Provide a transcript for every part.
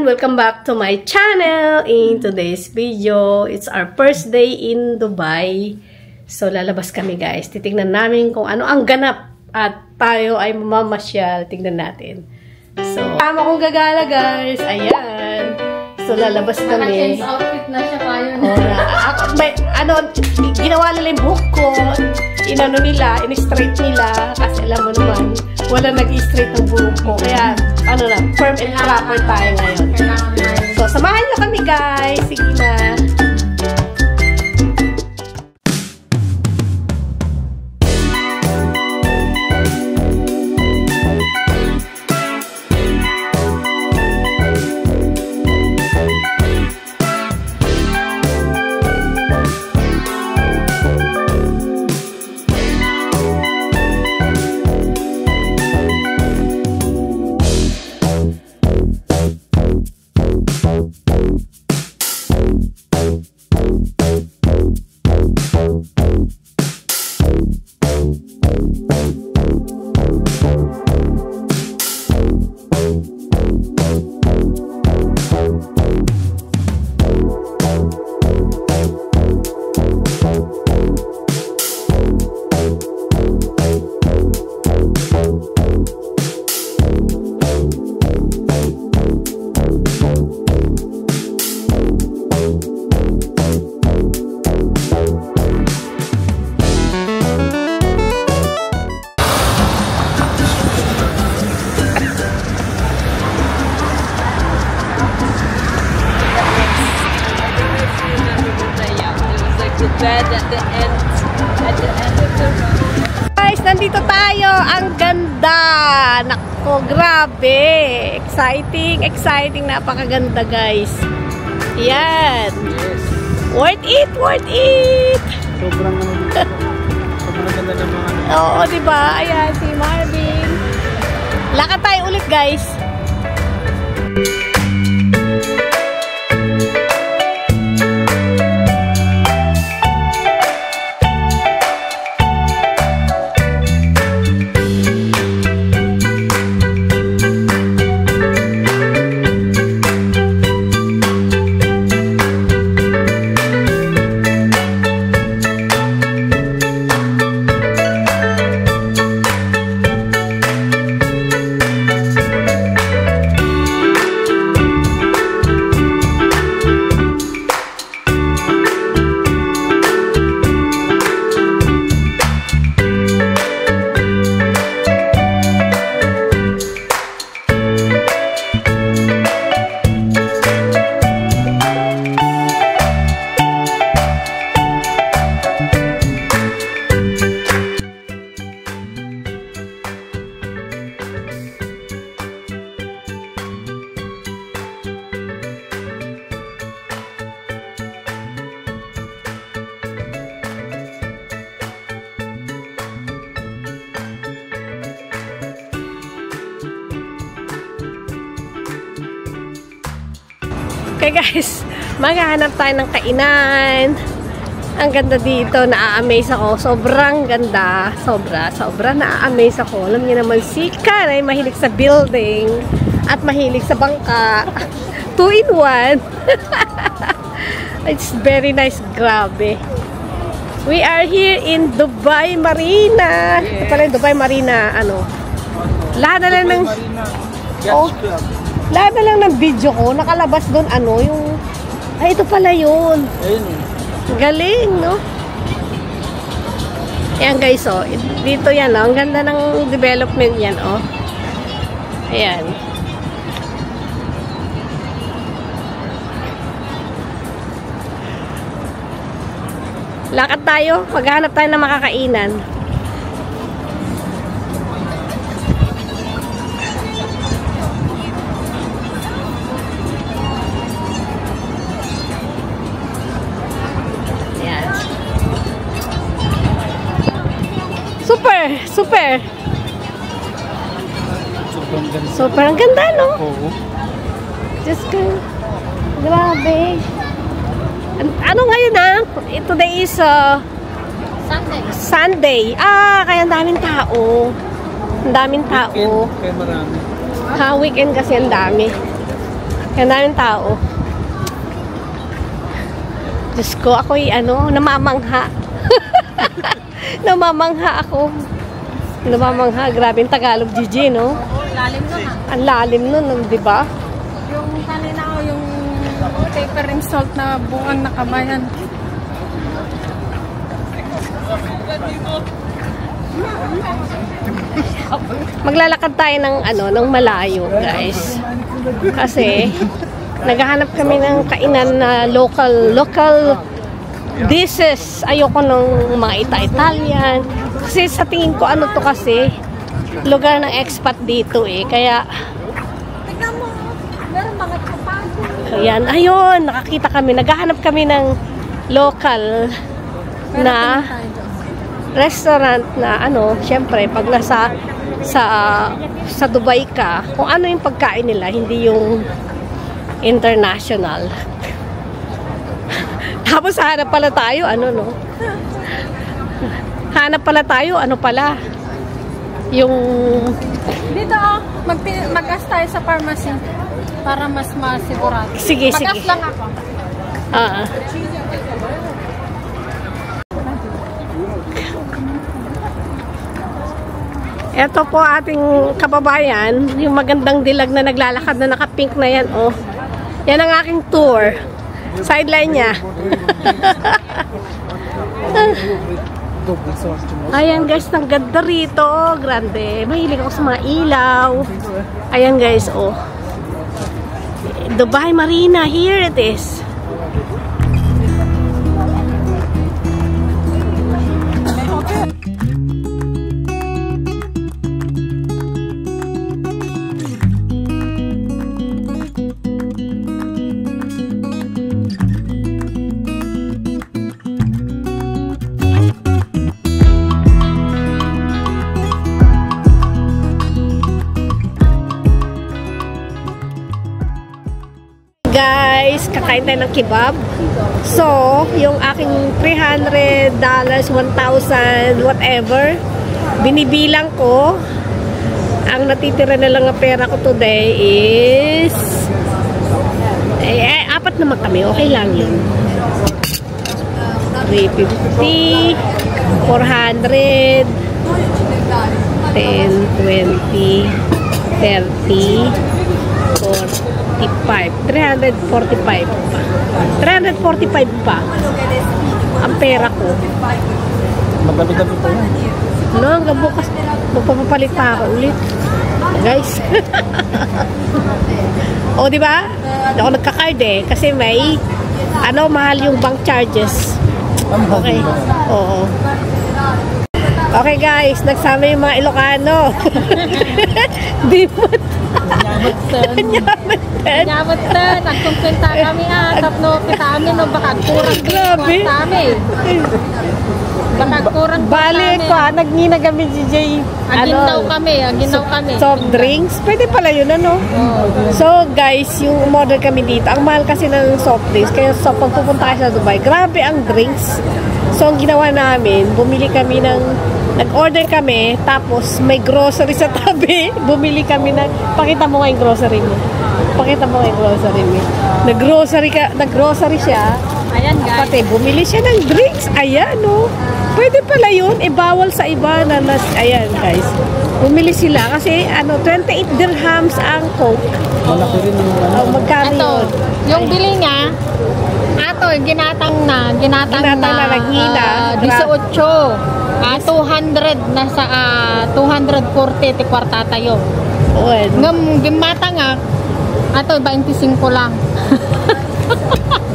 Welcome back to my channel. In today's video, it's our first day in Dubai. So, lalabas kami guys. Titingnan namin kung ano ang ganap at tayo ay mamamasyal. Tingnan natin. So, tama kong gagala guys. Ayan. So, lalabas kami. Naka-change outfit na siya kayo. Ginawa nila yung buhok ko. Inano nila, in-straight nila. Kasi alam mo naman, wala nag-straight ng buhok ko. Kaya, firm and proper tayo ngayon. So, samahan nyo kami guys. Sige na. Guys, nandito tayo. Ang ganda. Nako, grabe. Exciting. Napakaganda, guys. Yan. Yes. Worth it. Sobrang ganda ng mga... Oo, diba? Ayan, si Marvin. Lakad tayo ulit, guys. Okay guys, maghahanap tayo ng kainan. Ang ganda dito, na-amaze ako. Sobrang ganda. Sobra na-amaze ako. Alam niyo naman, si Karen ay mahilig sa building at mahilig sa bangka. 2 in 1. It's very nice. Grabe. We are here in Dubai Marina. Ito pala yung Dubai Marina. Lahat na lang ng... Lahat na lang ng video ko, nakalabas doon yung... Ay, ito pala yun. Ayun. Galing, no? Ayan guys, dito yan, Ang ganda ng development yan, Ayan. Lakad tayo, maghahanap tayo ng makakainan. Super. Sobrang ganda, no? Oo. Just go. Grabe. Ano ngayon, Today is Sunday. Kaya ang daming tao. Ang daming tao. Kaya marami. Weekend kasi ang dami. Kaya daming tao. Diyos ko, ako'y namamangha. Namamangha ako. Namamangha. Grabe yung Tagalog, Gigi, no? Lalim nun Ang lalim nun, di ba? Yung kanina ko, yung paper and salt na buwang nakabayan. Maglalakad tayo ng malayo, guys. Kasi naghahanap kami ng kainan na local dishes. Ayoko ng mga Italian. Kasi sa tingin ko to kasi lugar ng expat dito Kaya Tignan mo, meron mga kapago. ayan, ayun, nakakita kami. Naghahanap kami ng local na restaurant na syempre pag nasa sa Dubai ka, kung ano yung pagkain nila, hindi yung international. Tapos hanap pala tayo, hanap pala tayo, yung Dito mag-gas tayo sa pharmacy para mas masigurado. Sige. Mag-gas lang ako. Ito po ating kababayan, yung magandang dilag na naglalakad na naka-pink na yan, Yan ang aking tour. Sideline niya. Ayan guys, ang ganda rito. Grande. Mahilig ako sa mga ilaw. Ayan guys, Dubai Marina. Here it is. Guys, kakain tayo ng kebab. So, yung aking $300, 1,000, whatever, binibilang ko. Ang natitira na lang ang pera ko today is apat naman kami. Okay lang yun. 350, 400, 10, 20, 30, 345 pa. 345 pa ang pera ko. Magabi-gabi pa yan. Hanggang bukas magpapapalit pa ako ulit, guys. Di ba? Hindi ako nagka-card kasi may mahal yung bank charges. Okay. Oo. Okay guys, nagsama yung mga Ilocano. Dimot. Nyamot na. Nagkumpenta kami tapno kita amin baka kurang grabe. Baka kurang balik ko nagnina kami DJ. Aginaw kami. Soft drinks. Pwede pala yun So guys, yung umorder kami dito, ang mahal kasi ng soft drinks. Kaya pag pupunta kayo sa Dubai, grabe ang drinks. So ang ginawa namin, nag-order kami, tapos may grocery sa tabi. Bumili kami pakita mo nga yung grocery mo. Nag-grocery siya. Ayan guys. Pati bumili siya ng drinks. Ayan Pwede pala yun. Bawal sa iba na ayan guys. Bumili sila kasi 28 dirhams ang Coke. Malaki rin yung magkano yun? Yung bili niya, ginatang na naghina. 18. 200 nasa 240 ti kwarta tayo. Ngam gimata nga 25 lang.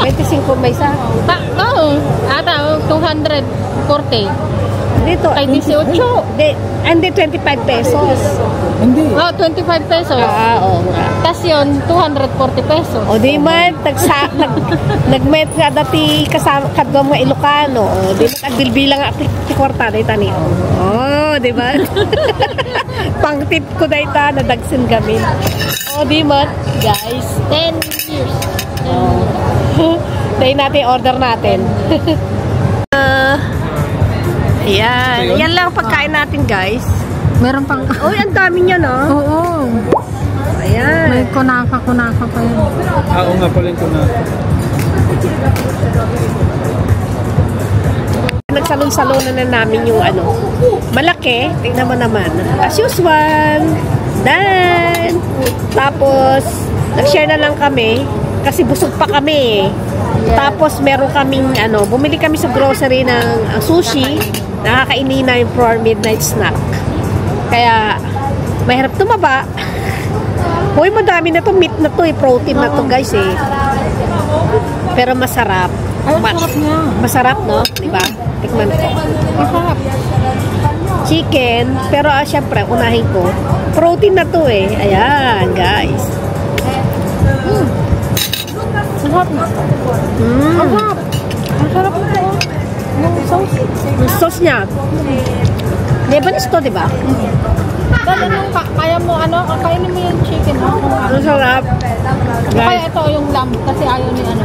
25 may isa. 240. Dito ay 18. Hindi 25 pesos. Hindi. 25 pesos. Oo nga. Tas yun 240 pesos. Di man nagmet nga dati kasama kadto mga Ilocano. Di man agbilbilang ti kwarta day tani. Di ba? Pang tip ko day ta nadagsin kami. Di man guys, 10 years. Day natin order natin. Yan lang pagkain natin guys. Meron pang ang dami niya Oo. Ayan. May kunaka pa yun. Oo nga pala yung kunaka. Nagsalon-salonan na namin yung ano. Malaki. Tingnan mo naman. As usual. Dan. Tapos, nag-share na lang kami. Kasi busog pa kami. Tapos, meron kaming ano. Bumili kami sa grocery ng sushi. Nakakainin na yung for midnight snack. Kaya, mahirap tumaba. Hoy, madami na to. Meat na to. Protein na to, guys eh. Pero masarap. Ay, sarap niya. Masarap, no? Diba? Tikman ko. Masarap. Chicken. Pero syempre, unahin ko. Protein na to eh. Ayan, guys. Masarap na. Masarap. Masarap ito. Yung sauce. Yung sauce niya. Lebanese to, diba? Dahil nung kaya mo, ano, kainin mo yung chicken, ha? Ang sarap. Kaya Guys, ito yung lamb, kasi ayaw ni ano.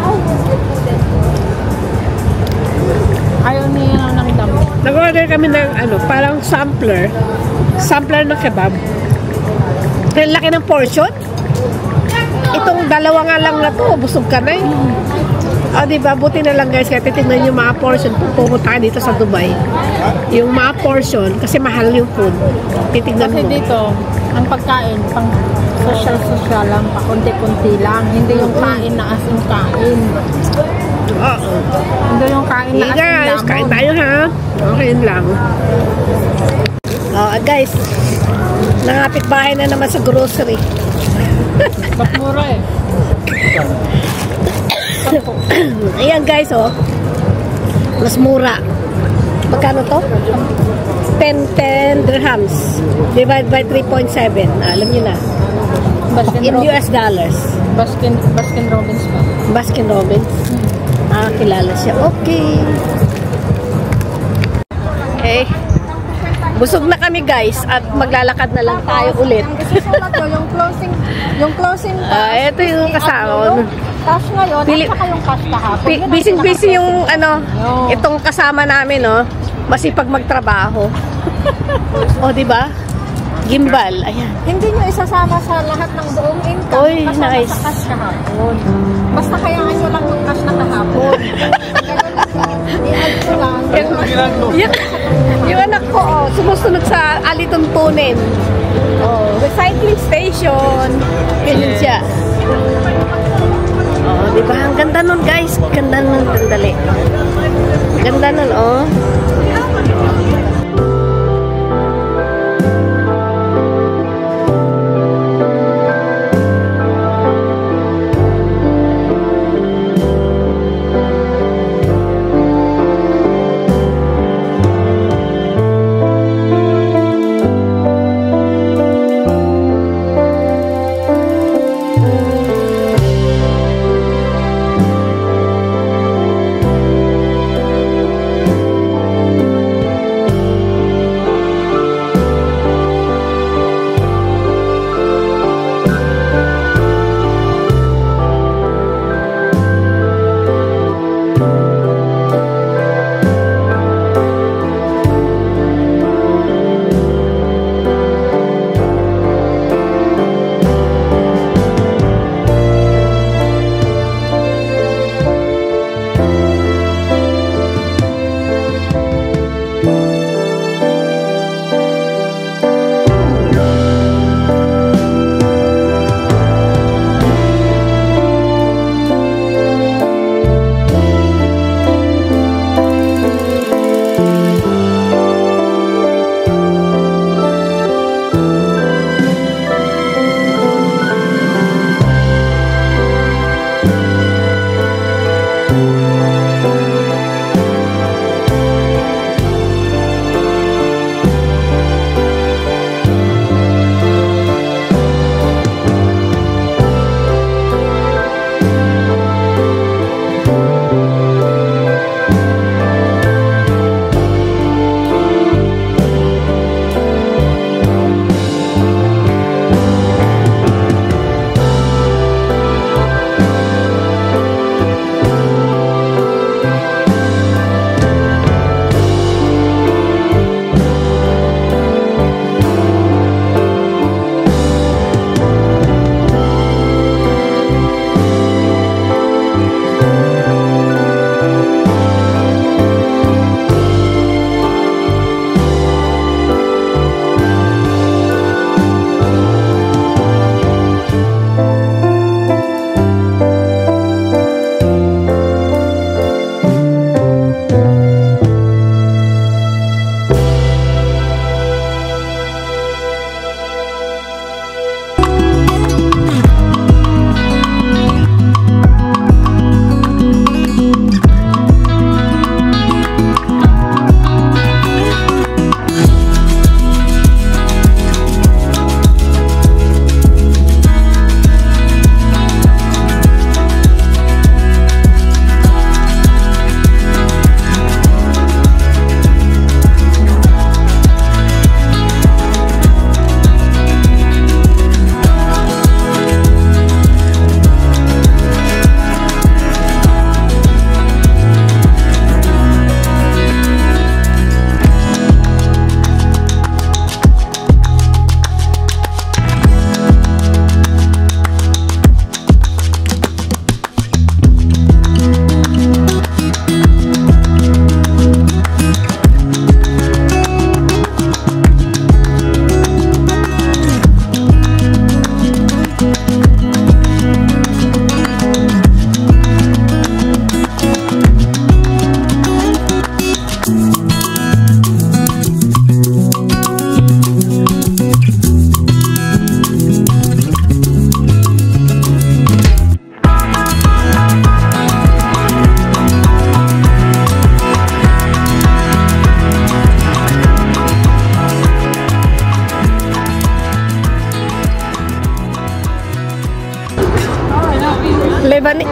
Ayaw ni ano ng lamb. nag-order kami ng ano, parang sampler. Sampler ng kebab. Kaya laki ng portion. Itong dalawa nga lang na to, busog ka na eh. O, diba? Buti na lang guys, kaya titignan yung mga portion kung pumunta ka dito sa Dubai. Yung mga portion, kasi mahal yung food. Titignan Kasi mo. dito, ang pagkain, pang social lang, pa konti-konti lang. Hindi yung kain na as in kain. Oo. Hindi yung kain na Hey as in guys, lamon. kain tayo ha. Okay yun lang. Guys, nangapit bahay na naman sa grocery. Ba't mura eh? Ayan guys, oh. Mas mura. Magkano to? 10 dirhams. Divide by 3.7. Alam niyo na. In US dollars. Baskin Robbins pa. Baskin Robbins. Kilala siya. Okay. Okay. Busog na kami guys at maglalakad na lang tayo ulit. yung closing Ito yung kasama. cash ngayon, at saka yung cash kahapon. Busy yung ano, itong kasama namin, no? Masipag magtrabaho. O, di ba? Gimbal. Ayan. Hindi nyo isasama sa lahat ng buong income. Oy, kasama nice. sa cash kahapon. Basta kayaan nyo lang yung cash na kahapon. I-add ko lang. Yung anak ko, oh, sumusunod sa alituntunin. Oh, recycling station. Ganyan siya. Oh, di ba? Ang ganda nun, guys. Ganda nun, sandali. Ganda nun, oh.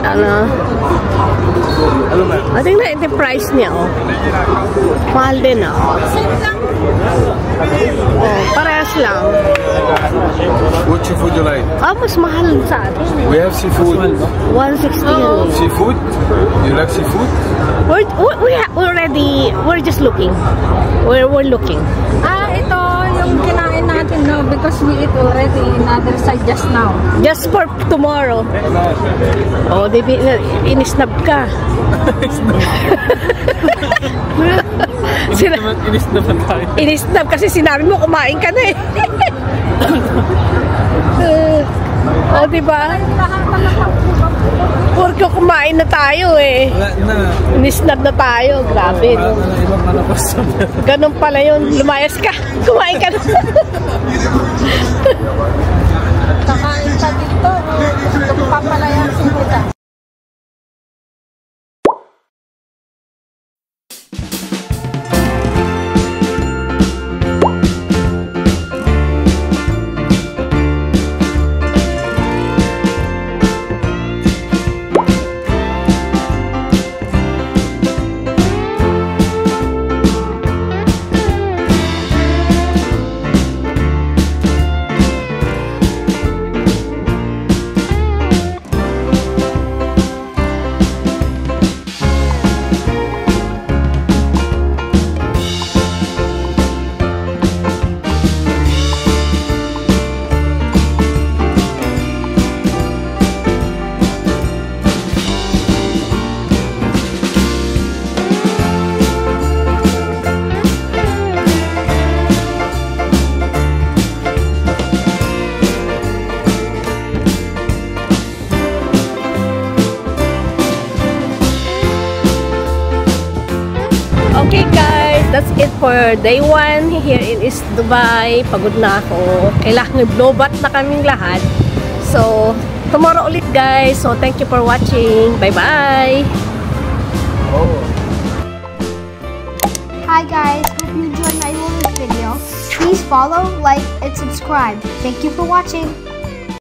Ano? I think na yung price niya, oh. Mahal din, oh. Oh, parehas lang. What seafood you like? Ah, mas mahal sa atin. We have seafood. 160 yun. Seafood? You like seafood? We're just looking. We're looking. Ito yung kinain natin, no? Because we eat already in other side just now. Just for tomorrow. Oh, inisnab ka. Inisnab kasi sinabi mo kumain ka na eh. Oh, diba? Porque kumain na tayo eh. Inisnab na tayo. Grabe, no? Ganun pala yun. Lumayas ka. Kumain ka na. Kakain ka dito. Papalayasin kita. Okay guys, that's it for day 1 here in East Dubai. Pagod na ako. Kailangan blow-bath na kaming lahat. So, tomorrow ulit guys. So, thank you for watching. Bye-bye! Hi guys, hope you enjoyed my little video. Please follow, like, and subscribe. Thank you for watching.